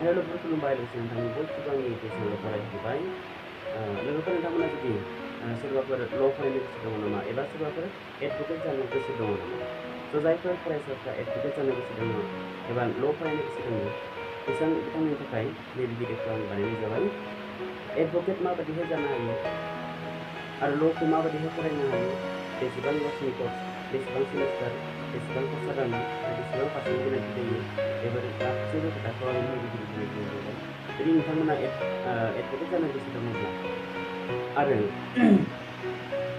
लोगोफोर खुलुमबाय लोगोसे नोंथांनि बयखौबो आंनि बेसेन फरायहोबाय लोगोफोर नोंथांमोना जुदि सोरबाफोर ल' फरायनो गोसो दङ नामा एबा सोरबाफोर एडभोकेट जानो गोसो दङ नामा स' जायफोर फरायसाफ्रा एडभोकेट जानो गोसो दङ एबा ल' फरायनो गोसो दङ बिथांमोननि थाखाय नैबे भिडिअखौ आं बानायनाय जाबाय एडभोकेट माबायदिहाय जानो हायो आरो ल'खौ माबायदिहाय फरायनो हायो बेसेबां बोसोरनि कर्स बेसेबां सेमिस्टार बेसेबां खरसा दानो बेसेबां पार्सेन्ट गोनांथि जायो बेफोर गासैबो खोथाखौ आं नैबे भिडिअखौ बुंबाय जुदि नोंथांमोना एडभोकेट जानो गोसो दङब्ला आरो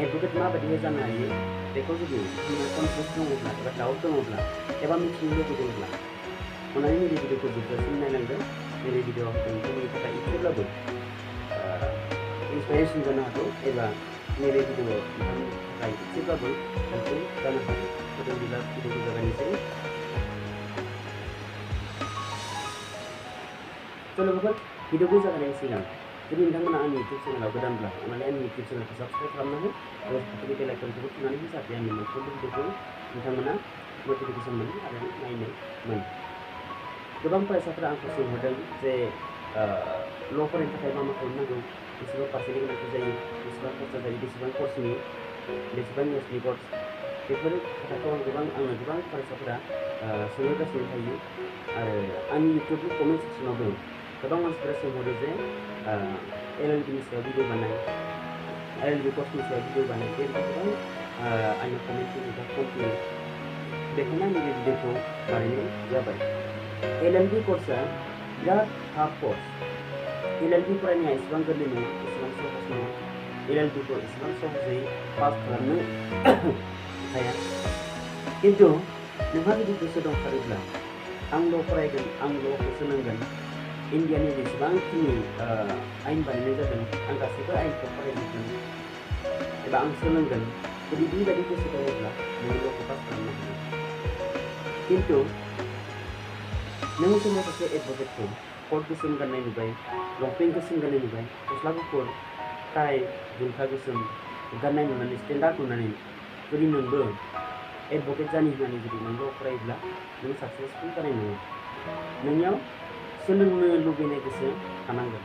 एडभोकेट माबायदिहाय जानो हायो बेखौ जुदि नोंथांमोना कनफिउज दङब्ला एबा डाउट दङब्ला एबा मिथिनो लुबैदोंब्ला अन्नानै नैबे भिडिअखौ जोबजासिम नायलांदो नैबे भिडिअआव नोंथांमोननि थाखाय एसेब्लाबो इन्सपाइरेसन जानो हागौ एबा नैबे भिडिअआव नोंथांनि थाखाय एसेब्लाबो हेल्पफुल जानो हागौ बिदिब्ला भिडिअखौ जागायनोसै स' लोगोफोर भिडिअखौ जागायनायनि सिगां जुदि नोंथांमोना आंनि इउटुब चेनेलाव गोदानब्ला अन्नानै आंनि इउटुब चेनेलखौ साबस्क्राइब खालामनानै खाथिनि बेल आइकनखौबो थुनानै हो जाहाथे आंनि मोनफ्रोमबो भिडिअखौ नोंथांमोना नटिफिकेसन मोनो आरो नायनो मोनो गोबां फरायसाफोरा आंखौ सोंहरदों जे ल' फरायनो थाखाय मा खालामनांगौ बेसेबां पार्सेन्टनि गोनांथि जायो बेसेबां खरसा जायो बेसेबां कर्सनि बेसेबां इयार्सनि कर्स बेफोर खोथाखौ आंनो गोबां फरायसाफोरा सोंहरगासिनो थायो आरो आंनि इउटुबनि कमेन्ट सेक्सनावबो गोबां मानसिफोरा सोंहरो जे LLB नि सायाव भिडिअ बानाय LLB कर्सनि सायाव भिडिअ बानाय बेबायदि गोबां आंनि कमेन्ट एबा कमप्लेन बेखायनो आंनि बे भिडिअखौ बानायनाय जाबाय LLB कर्सआ बिराद टाफ कर्स LLB फरायनाया एसेबां गोरलै नङा एसेबां सहज नङा LLB खौ एसेबां सहजै पास खालामनो हाया खिन्थु नोंहा जुदि गोसो दंथारोब्ला आं ल' फरायगोन आं ल'खौ सोलोंगोन इन्डियानि जेसेबांखिनि आयेन बानायनाय जादों आं गासैबो आयेनखौ फरायजोबगोन एबा आं सोलोंगोन जुदि बेबायदि गोसो दङब्ला नों ल'खौ पास खालामनो हागोन खिन्थु नों सोरबा सासे एडभकेटखौ कट गोसोम गाननाय नुबाय लंपेन्ट गोसोम गाननाय नुबाय गस्ला गुफुर टाइ जुन्था गोसोम गाननाय नुनानै स्टेन्डार्ड नुनानै जुदि नोंबो एडभकेट जानो होननानै जुदि नोंबो फरायोब्ला नों साक्सेसफुल जानाय नङा नोंनियाव सोलोंनो लुबैनाय गोसो थानांगोन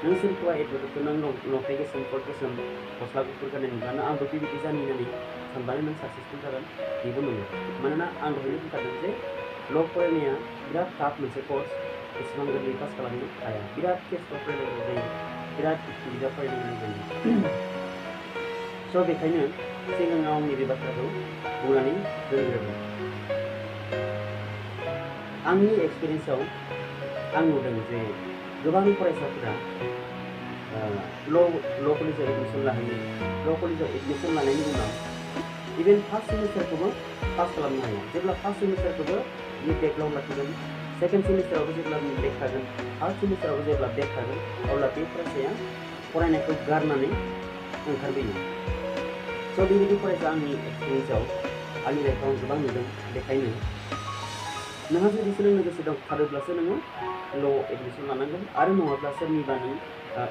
नों सोरखौबा एडभकेटखौ नों लंपेन्ट गोसोम कट गोसोम गस्ला गुफुर गाननाय नुब्लानो आंबो बेबायदि जानो होननानै सानबानो नों साक्सेसफुल जागोन बेबो नङा मानोना आं दहायनो बुंखादों जे ल' फरायनाया बिराद टाफ मोनसे कर्स एसेबां गोरलै पास खालामनो हाया बिराद केसफोर फरायनांगौ जायो बिराद बिजाब फरायनो गोनां जायो स' बेखायनो सिगाङाव आं नैबे बाथ्राखौ बुंनानै दोनग्रोबाय आंनि एक्सपिरियेन्सआव आं नुदों जे गोबां फरायसाफोरा ल' कलेजाव एडमिसन लाहैयो ल' कलेजाव एडमिसन लानायनि उनाव इभेन फार्स्ट सेमिस्टारखौबो पास खालामनो हाया जेब्ला फार्स्ट सेमिस्टारखौबो बे बेकग्राउन्ड लाखिगोन सेकेन्ड सेमिस्टारावबो जेब्ला बेक थागोन थार्ड सेमिस्टारावबो जेब्ला बेक थागोन अब्ला बे फरायसाया फरायनायखौ गारनानै ओंखारबोयो स' बेबायदि फरायसा आंनि एक्सपिरियेन्सआव आंनि लाइफआव गोबां नुदों बेखायनो नोंहा जुदि सोलोंनो गोसो दंथारोब्लासो नोङो ल' एडमिसन लानांगोन आरो नङाब्ला सोरनिबा नों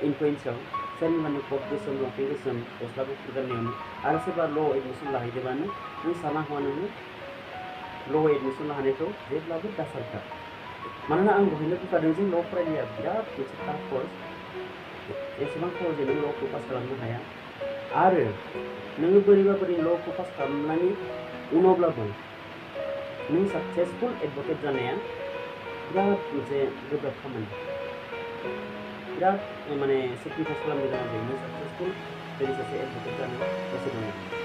इनफ्लुयेन्सआव सोरनिबा नों कट गोसोम लंपेन्ट गोसोम गस्ला गुफुर गाननायावनो आरो सोरबा ल' एडमिसन लाहैदोंबानो नों साना हौवा नोङो ल' एडमिसन लाहैनायखौ जेब्लाबो दासारखा मानोना आं दहायनो बुंखादों जे ल' फरायनाया बिराद मोनसे टाफ कर्स एसेबां सहजै नों ल'खौ पास खालामनो हाया आरो नोङो बोरैबा बोरै ल'खौ पास खालामनायनि उनावब्लाबो नों साक्सेसफुल एडभकेट जानाया बिराद मोनसे गोब्राब खामानि बिराद माने सेक्रिफाइस खालामनो गोनां जायो नों साक्सेसफुल जुदि सासे एडभकेट जानो गोसो दङ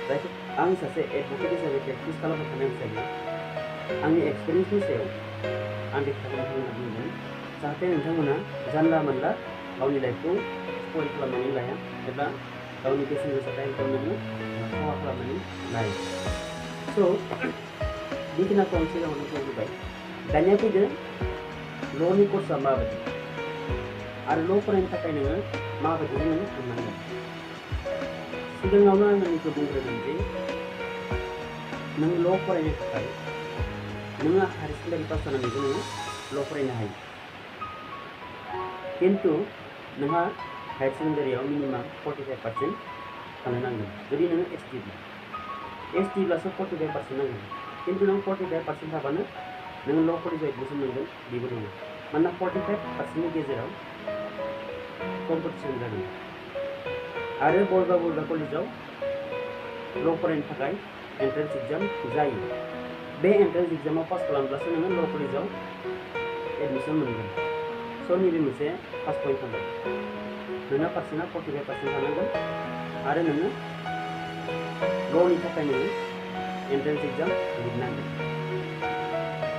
जायखौ आं सासे एडभकेट हिसाबै प्रेक्टिस खालामबाय थानाय हिसाबै आंनि एक्सपिरियेन्सनि सायाव आं बे खोथाखौ नोंथांमोना बुंगोन जाहाथे नोंथांमोना जानला मोनला गावनि लाइफखौ स्पइल खालामनानै लाया एबा गावनि बेसेन गोसा टाइमखौ नोङो खहा खालामनानै लाया स' बेखिनिखौ आं सिगाङावनो बुंबोबाय दानिया फैदो ल'नि कर्सआ माबायदि आरो ल' फरायनो थाखाय नोङो माबायदि नोङो थांनांगोन सिगाङावनो आं नोंखौ बुंग्रोगोन जे नों ल' फरायनो थाखाय नोङो हायार सेकेन्डारि पास जानानैबो नोङो ल' फरायनो हायो खिन्थु नोंहा हायार सेकेन्डारियाव मिनिमाम 45% थानो नांगोन जुदि नोङो एसटिब्लासो 45% नांगोन खिन्थु नों 45% थाबानो नों ल' कलेजाव एडमिसन मोनगोन बेबो नङा मानोना 45% गेजेराव कम्पिटिशन जागोन आरो बबेबा कलेजाव ल' फरायनो थाखाय एन्ट्रेन्स एग्जाम जायो। बे एन्ट्रेन्स एग्जामाव पास खालामब्लासो नोङो ल' कलेजाव एडमिशन मोनगोन। स' नैबे मोनसे फार्स्ट पइन्ट थांबाय। नोंना पार्सेन्टआ 45% थानांगोन आरो नोङो ल'नि थाखाय नोङो एन्ट्रेन्स एग्जाम लिरनांगोन।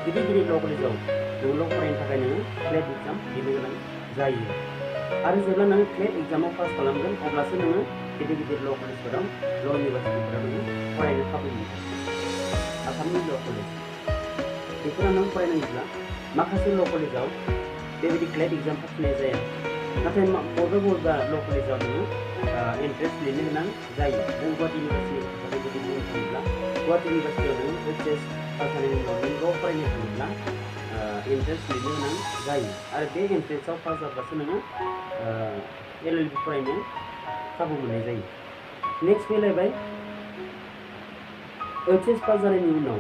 गिदिर ल' कलेजाव नों ल' फरायनो थाखाय नोङो क्लेट एग्जाम लिरनो गोनां जायो आरो जेब्ला नोङो क्लेट एग्जामाव पास खालामगोन अब्लासो नोङो गिदिर ल' कलेजफोराव ल' इउनिभारसिटिफोराव नोङो फरायनो खाबु मोनगोन। आसामनि ल' कलेज बेफोराव नों फरायनांगौब्ला माखासे ल' कलेजाव बेबायदि क्लेट एग्जाम फाथिनाय जाया, नाथाय बबेबा ल' कलेजाव नोङो एन्ट्रेन्स लिरनो गोनां जायो। जों गुवाहाटि इउनिभारसिटिनि खोथाखौ जुदि बुंनो थाङोब्ला गुवाहाटि इउनिभारसिटियाव नोङो HS पास जानायनि उनाव नों ल' फरायनो थाङोब्ला एन्ट्रेन्स लिरनो गोनां जायो आरो बे एन्ट्रेन्सआव पास जाब्लासो नोङो LLB फरायनो खाबु मोननाय जायो। नेक्स्ट फैलायबाय HS पास जानायनि उनाव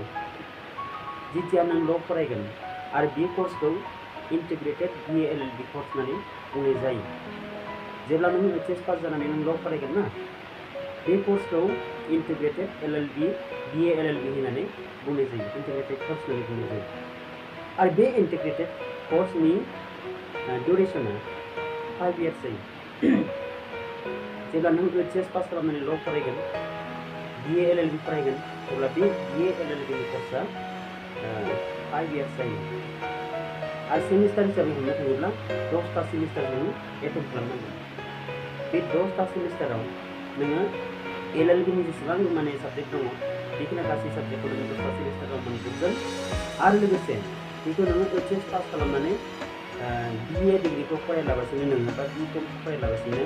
जिथिया नों ल' फरायगोन आरो बे कर्सखौ इन्टिग्रेटेड BA LLB कर्स होननानै बुंनाय जायो। जेब्ला नों HS पास जानानै नों ल' फरायगोन ना, बे कर्सखौ इन्टिग्रेटेड LLB BA LLB होननानै बुंनाय जायो। इन्टिग्रेटेड कर्स होननानै बुंनाय जायो आरो बे इन्टिग्रेटेड कर्सनि डिउरेसना 5 years जायो। जेब्ला नों HS पास खालामनानै ल' फरायगोन BA LLB फरायगोन अब्ला बे BA LLB नि कर्सआ 5 years जायो आरो सेमिस्टार हिसाबै हमनो थाङोब्ला 10टा सेमिस्टार नोङो एटेम्प्ट खालामनांगोन। बे 10टा सेमिस्टाराव नोङो LLB नि जेसेबां माने साबजेक्ट दङ बेखिनि गासै साबजेक्टखौ नोङो 10टा सेमिस्टाराव मोनजोबगोन आरो लोगोसे बेखौ नोङो HS पास खालामनानै BA डिग्रिखौ फरायलाबासिनो नोङो बा BCom फरायलाबासिनो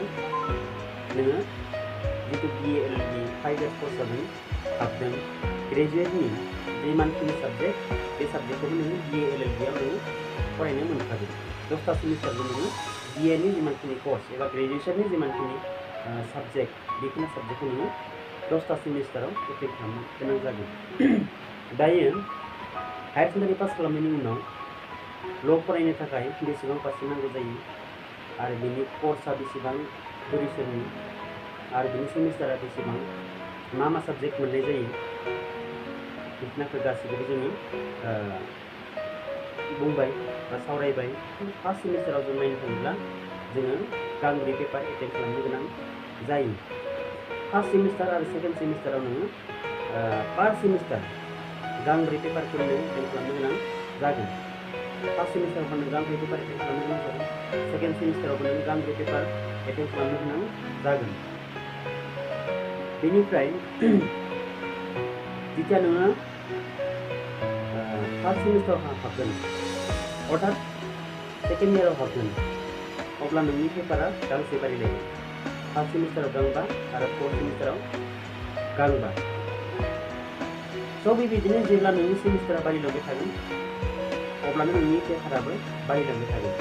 नोङो जितु BA LLB 5 years कर्स जादों हाबदों ग्रेजुवेटनि जिमानखिनि साबजेक्ट बे साबजेक्टखौबो नोङो BA LLB आव नोङो फरायनो मोनखागोन। 10टा सेमिस्टारजों नोङो BA नि जिमानखिनि कर्स एबा ग्रेजुएसननि जिमानखिनि साबजेक्ट बेखिनि साबजेक्टखौ नोङो 10टा सेमिस्टाराव एप्लाइ खालामनो गोनां जागोन। दायो हायार सेकेन्डारि पास खालामनायनि उनाव ल' फरायनो थाखाय बेसेबां पार्सेन्ट नांगौ जायो आरो बिनि कर्सआ बेसेबां डिउरेसननि आरो बिनि सेमिस्टारा बेसेबां मा साबजेक्ट मोननाय जायो बेखिनिखौ गासैखौबो जोङो बुंबाय बा सावरायबाय। फार्स्ट सेमिस्टाराव जों नायनो थाङोब्ला जोङो गांब्रै पेपार एटेम्प्ट खालामनो गोनां जायो। फार्स्ट सेमिस्टार आरो सेकेन्ड सेमिस्टाराव नोङो पार सेमिस्टार गांब्रै पेपारखौ नोङो एटेम्प्ट खालामनो गोनां जागोन। फार्स्ट सेमिस्टाराव नों गांब्रै पेपार एटेम्प्ट खालामनो गोनां जागोन, सेकेन्ड सेमिस्टारावबो नों गांब्रै पेपार एटेम्प्ट खालामनो गोनां जागोन। बेनिफ्राय जिथिया नोङो फार्स्ट सेमिस्टाराव हाबगोन अर्थात सेकेन्ड इयाराव हाबगोन अब्ला नोंनि पेपारा गांसे बारायलायगोन। फार्स्ट सेमिस्टाराव गांबा आरो फोर्थ सेमिस्टाराव गांबा। स' बेबायदिनो जेब्ला नोंनि सेमिस्टारा बारायलांबाय थागोन अब्लानो नोंनि पेपाराबो बारायलांबाय थागोन।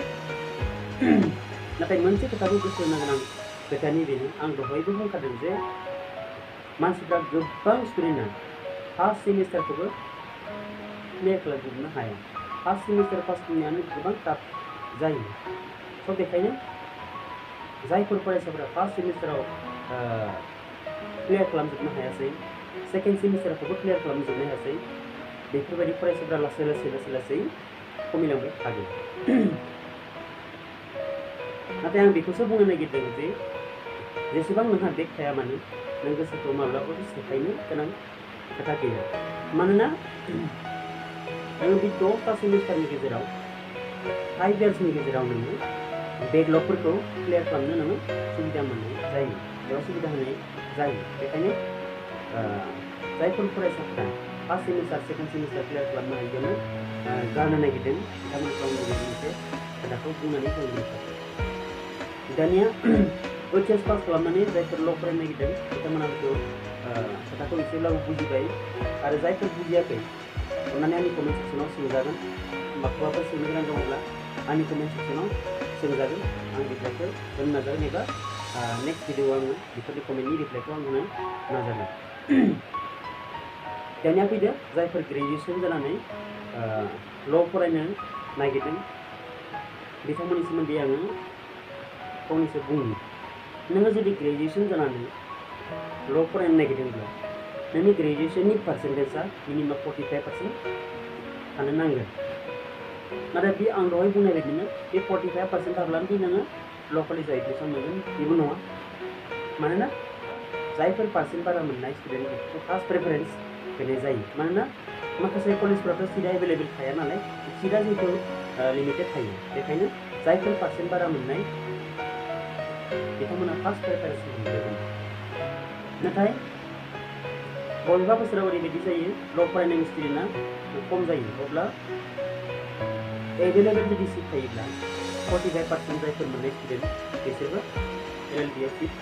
नाथाय मोनसे खोथाखौ गोसो होनो गोनां खोथाया बेनो, आं दहायबो बुंखादों जे मानसिफ्रा गोबां स्टुडेन्टआ फार्स्ट सेमिस्टारखौबो क्लियार खालामजोबनो हाया। फार्स्ट सेमिस्टार पास खालामनायानो गोबां टाफ जायो। स' बेखायनो जायफोर फरायसाफोरा फार्स्ट सेमिस्टाराव क्लियार खालामजोबनो हायासै, सेकेन्ड सेमिस्टारखौबो क्लियार खालामजोबनो हायासै, बेफोरबायदि फरायसाफोरा लासै लासै खमायलांबाय थागोन। नाथाय आं बेखौसो बुंनो नागिरदों जे जेसेबां नोंहा बेक थाया मानो नों गोसोखौ माब्लाबाबो सेफायनो गोनां खोथा गैया। मानोना नों बे 10टा सेमिस्टारनि गेजेराव 5 इयार्सनि गेजेराव नोङो बेकलगफोरखौ क्लियार खालामनो नोङो सुबिदा मोननाय जायो एबा सुबिदा होनाय जायो। बेखायनो जायफोर फरायसाफोरा first semester second semester clear खालामनो हायियावनो गारनो नागिरदों बिथांमोनखौ आं मोनसे खोथाखौ बुंनानै होनो थाखाय दानिया HS पास खालामनानै जायफोर ल' फरायनो नागिरदों बिथांमोना बेखौ खोथाखौ एसेब्लाबो बुजिबाय आरो जायफोर बुजियाखै अन्नानै आंनि कमेन्ट सेक्सनाव सोंजागोन। माखौबाफोर सोंनो गोनां दङब्ला आंनि कमेन्ट सेक्सनाव सोंजागोन, आं रिप्लाइखौ होनो नाजागोन एबा नेक्स्ट भिडिअ'आव आङो बेफोरनि कमेन्टनि रिप्लाइखौ आं होनो नाजागोन। दानिया फैदो जायफोर ग्रेजुएसन जानानै ल' फरायनो नागिरदों बिथांमोननि सोमोन्दै आङो फंनैसो बुंनि। नोङो जुदि ग्रेजुएसन जानानै ल' फरायनो नागिरदोंब्ला नोंनि ग्रेजुएसननि पार्सेन्टेजआ मिनिमाम 45% थानो नांगोन। नाथाय बे आं दहाय बुंनाय बायदिनो बे 45% थाब्लानो नोङो ल' कलेजाव एडमिसन मोनगोन बेबो नङा। मानोना जायफोर पार्सेन्ट बारा मोननाय स्टुडेन्ट बेफोरखौ फार्स्ट प्रेफारेन्स होनाय जायो। मानोना माखासे कलेजफ्राथ' सिटआ एभेलेबेल थाया नालाय, सिटआ जिहेतु लिमिटेड थायो, बेखायनो जायफोर पार्सेन्ट बारा मोननाय बिथांमोना फार्स्ट प्रेफारेन्स मोनगोन। नाथाय बबेबा बोसोराव ओरैबायदि जायो ल' फरायनाय स्टुडेन्टआ खम जायो, अब्ला एभेलेबेल जुदि सिट थायोब्ला 45% जायफोर मोननाय स्टुडेन्ट बिसोरबो LLB आव सिट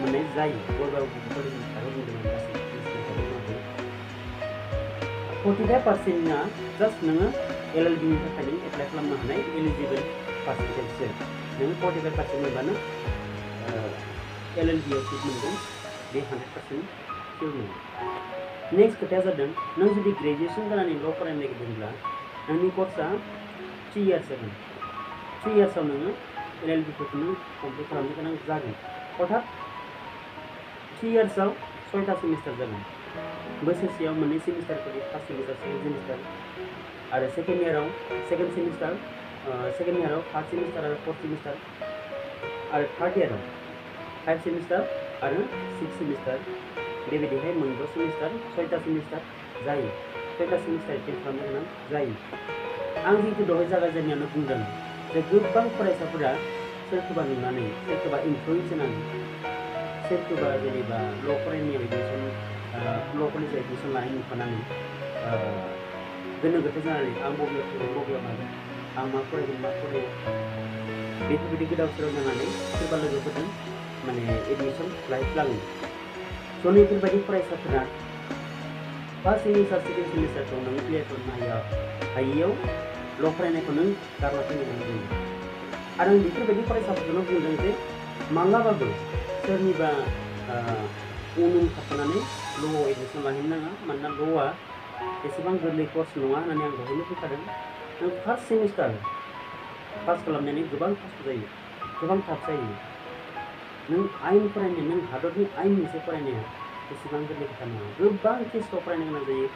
मोननाय जायो। बबेबा कलेजनि थाखाय बुंदोंमोन गासै 45%आ जास्ट नोङो LLB नि थाखाय नों एप्लाइ खालामनो हानाय एलिजिबोल पार्सेन्टेजसो। नोङो 45% मोनबानो LLB आव सिट मोनगोन, बे 100% सियर नङा। नेक्स्ट खोथाया जादों नों जुदि ग्रेजुएसन जानानै ल' फरायनो नागिरदोंब्ला नोंनि कर्सआ 3 इयार्स जागोन। 3 इयार्सआव नोङो LLB फोरखौ नों कमप्लिट खालामनो गोनां जागोन। अर्थात 3 इयार्सआव 6टा सेमिस्टार जागोन। बोसोरसेयाव मोननै सेमिस्टार करि, फार्स्ट सेमिस्टार, सेकेन्ड सेमिस्टार, आरो सेकेन्ड इयाराव सेकेन्ड सेमिस्टार, सेकेन्ड इयाराव थार्ड सेमिस्टार आरो फोर्थ सेमिस्टार, आरो थार्ड इयाराव 5 सेमिस्टार आरो 6 सेमिस्टार, बेबायदिहाय मोनद' सेमिस्टार, 6टा सेमिस्टार जायो। 6टा सेमिस्टार एटेन्ड खालामनो गोनां जायो। आं जिहेतु दहाय जागायजेननायावनो बुंदों जे गोबां फरायसाफोरा सोरखौबा नुनानै, सोरखौबा इनफ्लुयेन्स होनानै, सोरखौबा जेनेबा ल' फरायनायाव एडमिसन ल' कलेजाव एडमिसन लानाय नुफानानै गोनो गोथो जानानै आं बबेयाव थांगोन, बबेयाव मागोन, आं मा फरायगोन, मा फराया, बेफोरबायदि गोदाव सोराव जानानै सोरबा लोगोफोरजों माने एडमिसन लाहैफ्लाङो। स' नैफोरबायदि फरायसाफोरा फार्स्ट सेमिस्टार, सेकेन्ड सेमिस्टारखौ नों क्लियार खालामनो हायियाव ल' फरायनायखौ नों गारना फैनो गोनां जायो। आरो आं बेफोरबायदि फरायसाफोरखौनो बुंदों जे माब्लाबाबो सोरनिबा उन थाफानानै ल'आव एडमिसन लाहैनो नाङा। मानोना ल'आ एसेबां गोरलै कर्स नङा होननानै आं दहायनो बुंखादों। नों फार्स्ट सेमिस्टार पास खालामनानै गोबां खस्थ' जायो, गोबां थाब जायो। नों आयेन फरायनाय, नों हादरनि आयेन मोनसे फरायनाया एसेबां गोरलै खोथा नङा। गोबां केसखौ फरायनो गोनां जायो,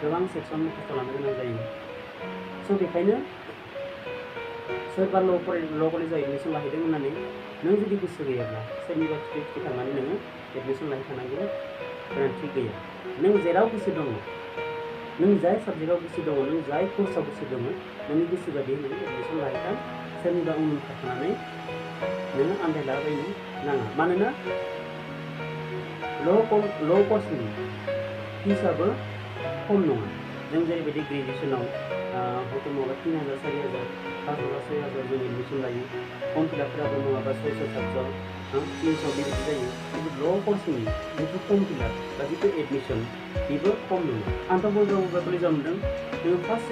गोबां सेक्सन मुखस्थ' लानो गोनां जायो। स' बेखायनो सोरबा ल' कलेजाव एडमिसन लाहैदों होननानै नों जुदि गोसो गैयाब्ला सोरनिबा खिथि थांनानै नोङो एडमिसन लाहैखानांगौ गोनांथि गैया। नों जेराव गोसो दङ, नों जाय साबजेक्टआव गोसो दङ, नों जाय कर्सआव गोसो दङ, नोंनि गोसो बायदि नों एडमिसन लाहैखा। सोरनिबा उन थाफानानै नोङो आन्दायलाबायनो नाङा। मानोना ल' कर्सनि फिसआबो खम नङा। जों जेरैबायदि ग्रेजुएसनाव हयथ' नङाबा 3000, 4000, 5000, 6000 जों एडमिसन लायो। फर्म फिलापफोराबो नङाबा 600, 700, 300 बेबायदि जायो। खिन्थु ल' कर्सनि जितु फर्म फिलाप बा जितु एडमिसन बेबो खम नङा। आंथ' बबेबा कलेजाव नुदों नोङो फार्स्ट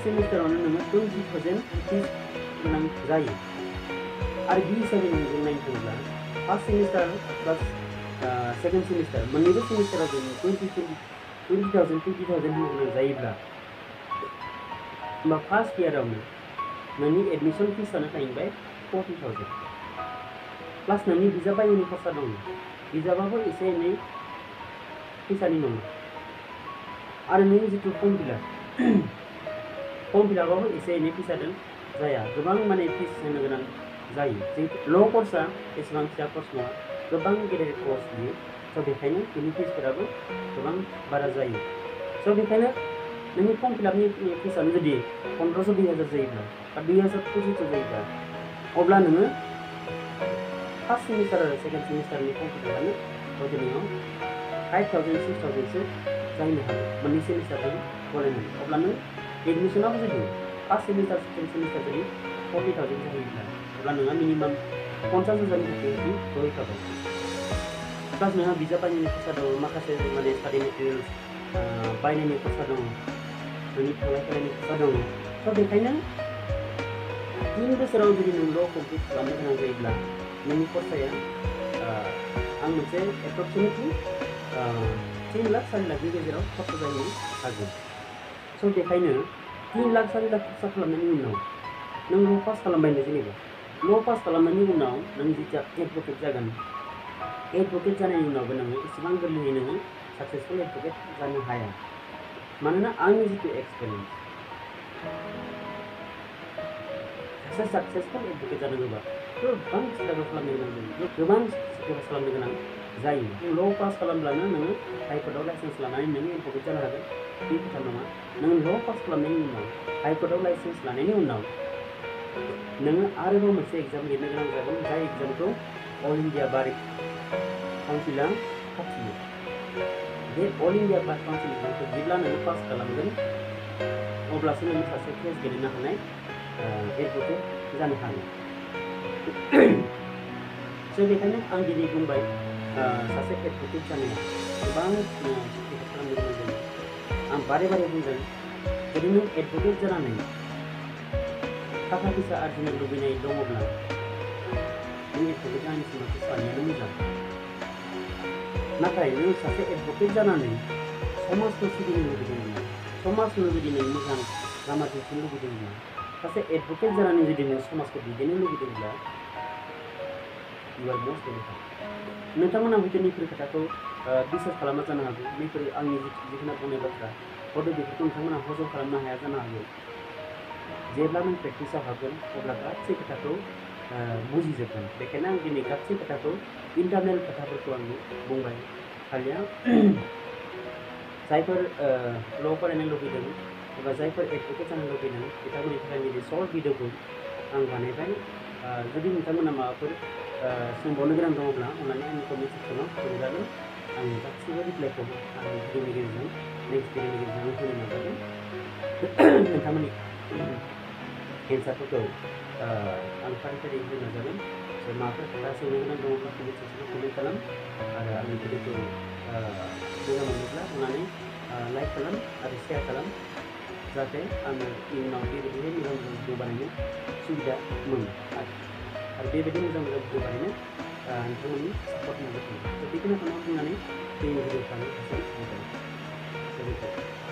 सेमिस्टारावनो नोङो 20,000 फिस गोनां जायो। आरो बे हिसाबै जों नायनो थाङोब्ला फार्स्ट सेमिस्टार प्लास सेकेन्ड सेमिस्टार मोननैबो सेमिस्टाराव जों 20,000 होनो गोनां जायोब्ला होमबा फार्स्ट इयारावनो नोंनि एडमिसन फिसानो थाहैबाय 40,000 प्लास नोंनि बिजाब बायनायनि खरसा दङ। बिजाबाबो एसे एनै फैसानि नङा। आरो नों जितु फर्म फिलापआबो एसे एनै फैसाजों जाया, गोबां माने फिस होनो गोनां जायो। जिहेतु ल' कर्सआ एसेबां फिसा कर्स नङा, गोबां गेदेर कर्स बियो। स' बेखायनो बिनि फिसफोराबो गोबां बारा जायो। स' बेखायनो नोंनि फर्म फिलापनि फिसआनो जुदि 1500, 2000 जायोब्ला बा 2000, 2500 जायोब्ला अब्ला नोङो फार्स्ट सेमिस्टार आरो सेकेन्ड सेमिस्टारनि फर्म फिलापआनो हयथ' नोङो 5000, 6000सो जाहैनो हागौ मोननै सेमिस्टारजों गलायनानै। अब्ला नों एडमिसनाबो जुदि फार्स्ट सेमिस्टार, सेकेन्ड सेमिस्टार जुदि 40,000 जाहैयोब्ला अब्ला नोंहा मिनिमाम 50,000नि थाखाय जहैखाबाय। प्लास नोंहा बिजाब बायनायनि खरसा दङ, माखासे माने स्टाडि मेटेरियेल्स बायनायनि खरसा दङ, नोंनि थांलाय फैलायनि खरसा दङ। स' बेखायनो 3 बोसोराव जुदि नों ल' कमप्लिट खालामनो गोनां जायोब्ला नोंनि खरसाया आं मोनसे एप्रक्सिमेटलि 3 लाख 4 लाखनि गेजेराव खरसा जाहैनो हागौ। स' बेखायनो 3 लाख 4 लाख खरसा खालामनायनि उनाव नों ल' पास खालामबाय जेनेबा ल' पास खालामनायनि उनाव नों जिथिया एडभकेट जागोन एडभकेट जानायनि उनावबो नोङो एसेबां गोरलैयै नोङो साक्सेसफुल एडभकेट जानो हाया मानोना आंनि जितु एक्सपिरियेन्स सासे साक्सेसफुल एडभकेट जानोबा गोबां स्ट्रागल खालामनो गोनां जायो गोबां सेक्रिफाइस खालामनो गोनां जायो ल' पास खालामब्लानो नोङो हाइकर्टआव लाइसेन्स लानानै नोङो एडभकेट जानो हागोन बे खोथा नङा नों ल' पास खालामनायनि उनाव हाइकर्टआव लाइसेन्स लानायनि उनाव नोङो आरोबाव मोनसे एग्जाम लिरनो गोनां जागोन जाय एग्जामखौ अल इन्डिया बार काउन्सिला फाथियो बे अल इन्डिया बार काउन्सिल एग्जामखौ जेब्ला नोङो पास खालामगोन अब्लासो नोङो सासे केस गेलेनो हानाय एडभकेट जानो हागोन स' बेखायनो आं दिनै बुंबाय सासे एडभकेट जानाया गोबां सेक्रिफाइस खालामनो गोनां जायो आं बारे बारे बुंदों जुदि नों एडभकेट जानानै थाखा फैसा आरजिनो लुबैनाय दङब्ला नों एडभकेट जानायनि सिमांखौ साननायानो मोजां नाथाय नों सासे एडभकेट जानानै समाजखौ सिबिनो लुबैदोंब्ला समाजनो जुदि नों मोजां लामा दिन्थिनो लुबैदोंब्ला सासे एडभकेट जानानै जुदि नों समाजखौ दैदेननो लुबैदोंब्ला इउ आर मस्ट वेलकाम नोंथांमोना हयथ' नैफोर खोथाखौ बिसास खालामना जानो हागौ नैफोर आंनि जिखुनु बुंनाय बाथ्रा हयथ' बेफोरखौ नोंथांमोना हजम खालामनो हाया जानो हागौ जेब्ला नों प्रेक्टिसाव हाबगोन अब्ला गासै खोथाखौ बुजिजोबगोन बेखायनो आं दिनै गासै खोथाखौ इन्टारनेल खोथाफोरखौ आं बुंबाय खालिया जायफोर ल' फरायनो लुबैदों एबा जायफोर एडभकेट जानो लुबैदों बिथांमोननि थाखाय नैबे सर्ट भिडिअखौ आं बानायबाय जुदि नोंथांमोना माबाफोर सोंबावनो गोनां दङब्ला अननानै आंनि कमेन्ट सेक्सनाव सोंजागोन आं गासैबो रिप्लाइखौ आं भिडिअनि गेजेरजों नेक्स्ट भिडिअनि गेजेरजों होनो नाजागोन नोंथांमोननि एन्सारफोरखौ आं फारि फारि होनो नाजागोन माबाफोर खोथा सोंनो गोनां दङब्ला कमेन्ट सेक्सनाव कमेन्ट खालाम आरो आंनि भिडिअखौ मोजां मोनोब्ला अननानै लाइक खालाम आरो शेयार खालाम जाहाथे आङो इयुनाव बेबायदिनो मोजां मोजां भिडिअ बानायनो सुबिदा मोनो आरो बेबायदि मोजां मोजां भिडिअ बानायनो नोंथांमोननि सापर्ट मोनबाय थायो बेखिनिखौनो बुंनानै दिनैनि भिडिअखौ आं फोजोबबाय।